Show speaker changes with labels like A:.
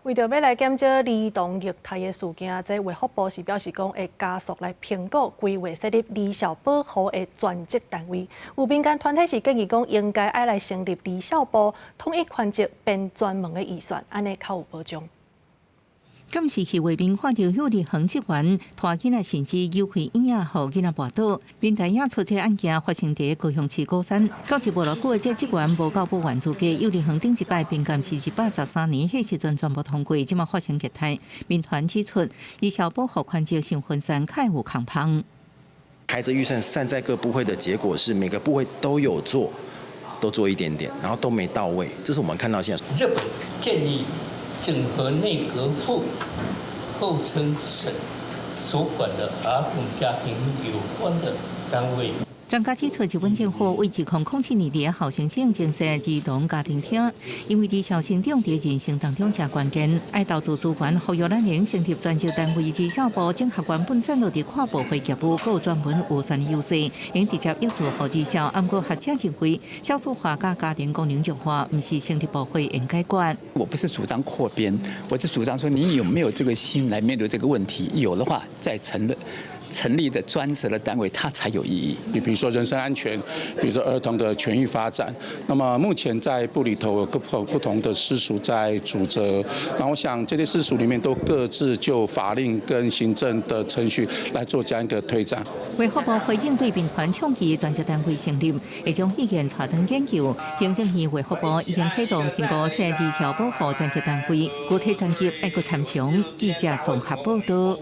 A: 为着要来减少儿童虐待的事件，这卫福部是表示讲会加速来评估规划设立儿少保护的专职单位。有民间团体是建议讲应该爱来成立儿少部，统一宽节编专门的预算，安尼较有保障。
B: 今时去卫兵看到有立行职员拖囡仔甚至诱开婴仔，互囡仔跋倒。民知影出这案件发生在高雄市高山，到一无偌久，这职员无交保原租金，有立行顶一摆并监是113年，迄时阵全部通过，即马发生虐待。民团指出，儿少保护宽节上分散，较有空旁。
C: 孩子预算散在各部会的结果是，每个部会都有做，都做一点点，然后都没到位，这是我们看到现在。
D: 日本建议整合内阁府、后生省所管的儿童家庭有关的单位。
B: 专家指出，日本政府为2007年伫校生性建设儿童家庭厅，因为儿少成长伫人生当中真关键，爱投资资源，呼吁咱能成立专职单位儿少部，将学员本身落伫跨部会业务，有专门预算的优势，应直接挹注互儿少。按过学者认为，少数化甲家庭功能弱化，不是成立部会应该管。
E: 我不是主张扩编，我是主张说你有没有这个心来面对这个问题，有的话再成立的专职的单位，它才有意义。
F: 比如说人身安全，比如说儿童的权益发展。那么目前在部里头有不同的私塾在主责，然后我想这些私塾里面都各自就法令跟行政的程序来做这样一个推展。
B: 卫福部回应对民团倡议专职单位成立，会将意见带登研究。行政院卫福部已经启动评估设儿少保护专职单位，具体层级爱个参详。记者综合报道。